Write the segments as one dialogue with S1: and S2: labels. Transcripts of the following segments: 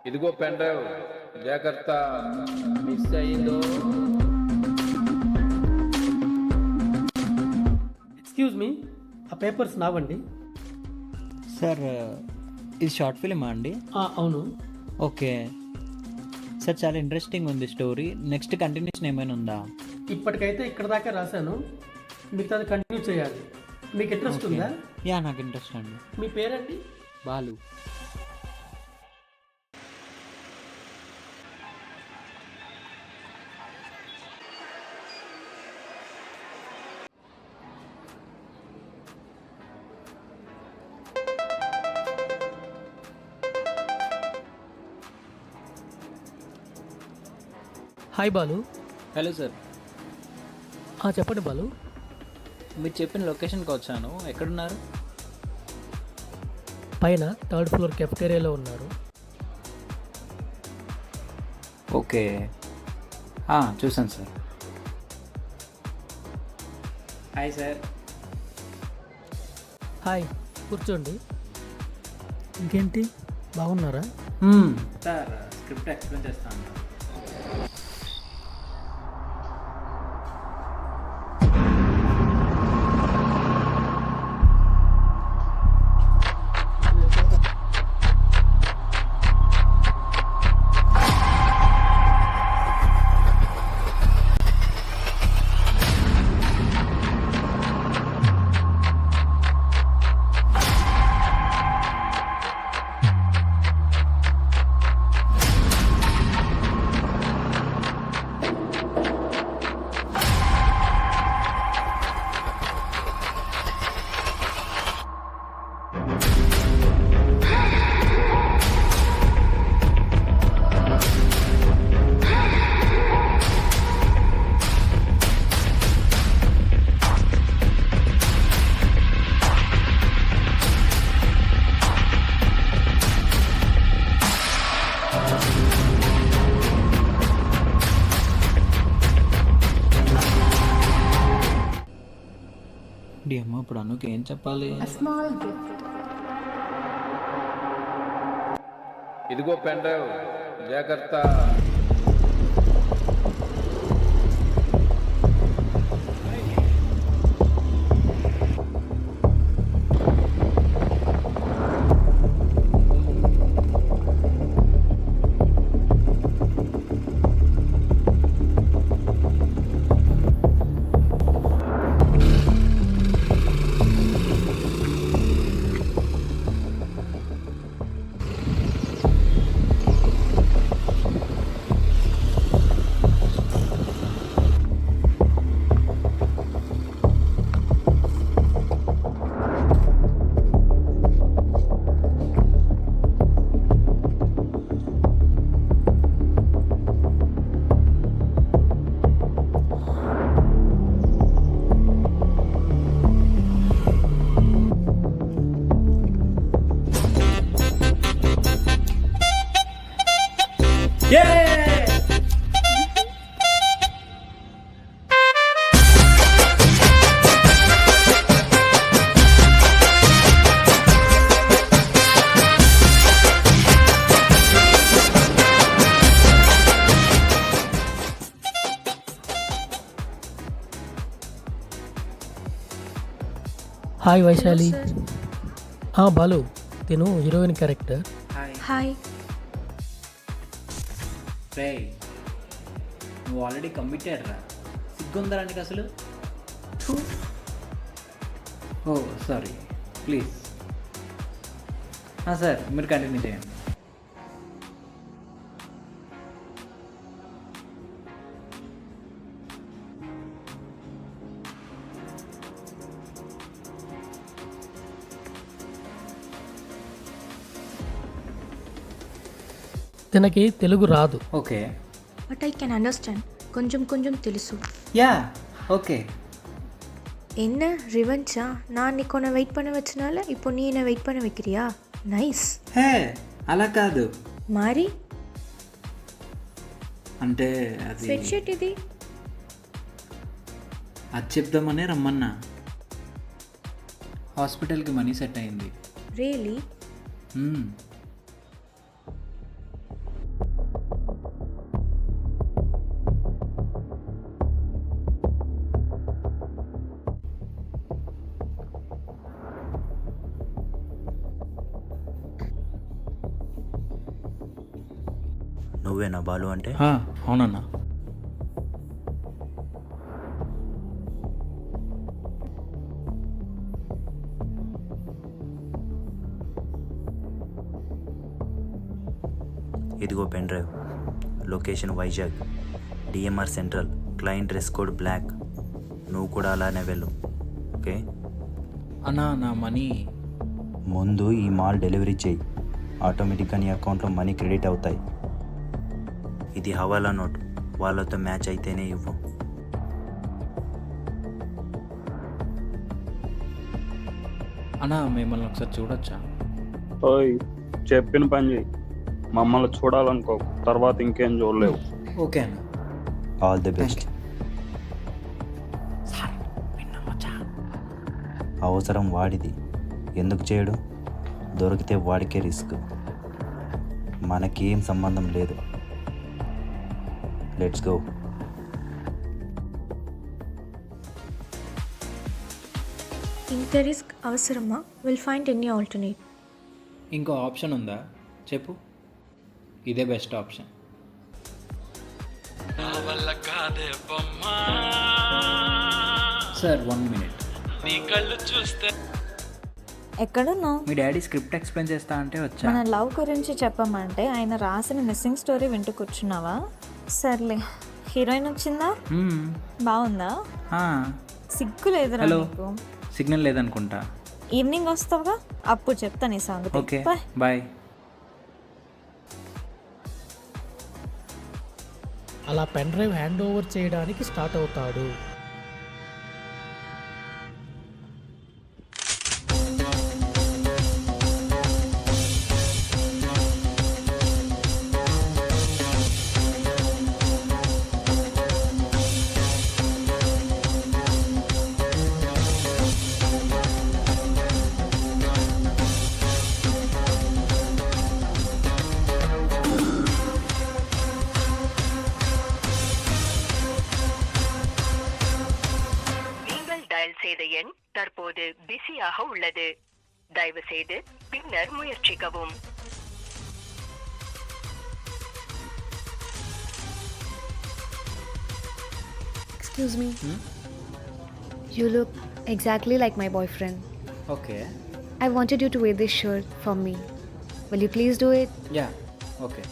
S1: ఇదిగో pen drive, జాగ్రత్త, miss అయిందో.
S2: ఎక్స్క్యూజ్ మీ, ఆ పేపర్స్ నావండి.
S3: సార్ ఇది షార్ట్ ఫిలిమా అండి?
S2: అవును.
S3: ఓకే సార్, చాలా ఇంట్రెస్టింగ్ ఉంది స్టోరీ. నెక్స్ట్ కంటిన్యూషన్ ఏమైనా ఉందా?
S2: ఇప్పటికైతే ఇక్కడ దాకా రాశాను, మిగతాది కంటిన్యూ చేయాలి. మీకు ఇంట్రెస్ట్ ఉందా?
S3: యా, నాకు ఇంట్రెస్ట్ అండి.
S2: మీ పేరండి?
S3: Balu.
S2: Hi Balu.
S3: Hello sir,
S2: చెప్పండి బాలు.
S3: మీరు చెప్పిన లొకేషన్కి వచ్చాను. ఎక్కడున్నారు?
S2: పైన 3rd ఫ్లోర్ కెఫ్టేరియాలో ఉన్నారు.
S3: ఓకే, చూసాను సార్. Hi sir.
S2: హాయ్, కూర్చోండి. ఇంకేంటి, బాగున్నారా?
S3: సార్, స్క్రిప్ట్ ఎక్స్ప్లెయిన్ చేస్తాను. అమ్మ, ఇప్పుడు అనుకు ఏం చెప్పాలి?
S1: ఇదిగో పెన్ డ్రైవ్, జాగ్రత్త.
S2: హాయ్ వైశాలి. బాలు, తిను హీరోయిన్ క్యారెక్టర్.
S4: హాయ్.
S3: రే, నువ్వు ఆల్రెడీ కమిటెడ్ రా. సిగ్గుందా నీకు అసలు? ఓ సారీ, ప్లీజ్. సార్, మీరు కంటిన్యూ చేయండి.
S2: తనకి తెలుగు రాదు.
S3: Okay.
S4: But I can understand. కొంచెం కొంచెం తెలుసు.
S3: Yeah, okay.
S4: என்ன ரிவெஞ்சா? நான் நீ கொன்ன வெயிட் பண்ண வச்சனால இப்போ நீ என்ன வெயிட் பண்ண வைக்கிறியா? నైస్.
S3: హే, అలా కాదు.
S4: మరి
S3: అంటే అది
S4: స్వెట్ షర్ట్ ఇది
S3: అది చెప్దామనే రమ్మన్నా. హాస్పిటల్కి మనీ సెట్ అయింది.
S4: రియలీ?
S5: నువ్వేనా బాలు అంటే?
S3: అవునన్నా.
S5: ఇదిగో pen drive. Location Vizag, DMR central, client dress code block. నువ్వు కూడా అలానే వెళ్ళు, ఓకే?
S3: అన్నా నా మనీ.
S5: ముందు ఈ మాల్ డెలివరీ చేయి, ఆటోమేటిక్గా నీ అకౌంట్లో మనీ క్రెడిట్ అవుతాయి. ఇది హవాలా నోట్, వాళ్ళతో మ్యాచ్ అయితేనే ఇవ్వు.
S3: అన్నా మిమ్మల్ని ఒకసారి చూడొచ్చా?
S6: ఓయ్, చెప్పిన పని చేయి. మమ్మల్ని చూడాలనుకో, తర్వాత ఇంకేం చూడలేవు.
S3: ఓకే అన్న.
S5: All the best. అవసరం వాడిది, ఎందుకు చేయడు? దొరికితే వాడికే రిస్క్, మనకేం సంబంధం లేదు. Let's go.
S4: ఇంత రిస్క్ అవసరమా? Will find any alternate.
S3: ఇంకో ఆప్షన్ ఉందా చెప్పు? ఇదే బెస్ట్ ఆప్షన్. Sir 1 minute.
S7: ఎక్కడున్నావు?
S3: మీ డాడీ స్క్రిప్ట్ ఎక్స్ప్లెయిన్ చేస్తా అంటే వచ్చా.
S7: మన లవ్ గురించి చెప్పమంటే ఆయన రాసిన మిస్సింగ్ స్టోరీ వింటూ కూర్చున్నావా? సర్లే, హీరోయిన్ వచ్చిందా? బాగుందా? సిగ్గు లేదురా
S3: హలో,
S7: నీకు?
S3: సిగ్నల్ లేదనుకుంటా.
S7: ఈవినింగ్ వస్తావుగా, అప్పుడు చెప్తా నీ సంగతి.
S3: Okay
S7: bye.
S3: బాయ్.
S2: అలా పెన్ డ్రైవ్ హ్యాండ్ ఓవర్ చేయడానికి స్టార్ట్ అవుతాడు.
S8: செய்த எண் தற்போது பிஸியாக உள்ளது. தயவு செய்து பின்னர் முயற்சிக்கவும்.
S4: Excuse me. You look exactly like my boyfriend.
S3: Okay.
S4: I wanted you to wear this shirt for me. Will you please do it?
S3: Yeah okay.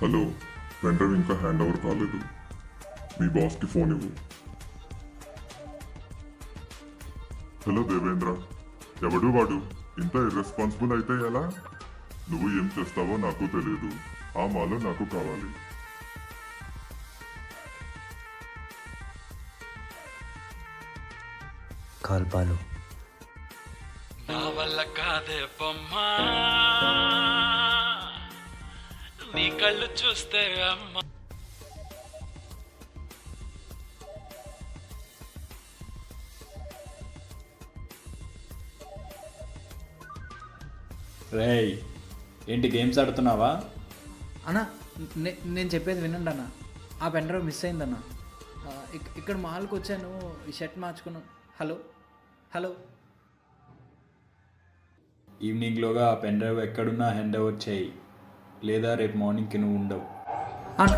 S9: Hello, pen drive ఇంకా హ్యాండ్ ఓవర్ కాలేదు. మీ బాస్కి ఫోన్ ఇవ్వు. Hello Devendra, ఎవడు వాడు? ఇంత irresponsible అయితే ఎలా? నువ్వు ఏం చేస్తావో నాకు తెలియదు. ఆ మాలో నాకు కావాలి.
S5: కాల్ బాలు.
S10: నా వల్ల కాదే బొమ్మా, నీ కళ్ళు చూస్తే అమ్మ.
S11: రేయ్ ఏంటి గేమ్స్ ఆడుతున్నావా?
S3: అన్న నేను చెప్పేది వినండి అన్న, ఆ పెన్ డ్రైవ్ మిస్ అయిందన్న. ఇక్కడ మాల్కి వచ్చాను, ఈ షర్ట్ మార్చుకున్నాను. హలో హలో
S11: ఈవినింగ్లోగా ఆ పెన్ డ్రైవ్ ఎక్కడున్నా హ్యాండ్ ఓవర్ చేయి, లేదా రేపు మార్నింగ్కి నువ్వు ఉండవు.
S3: అన్న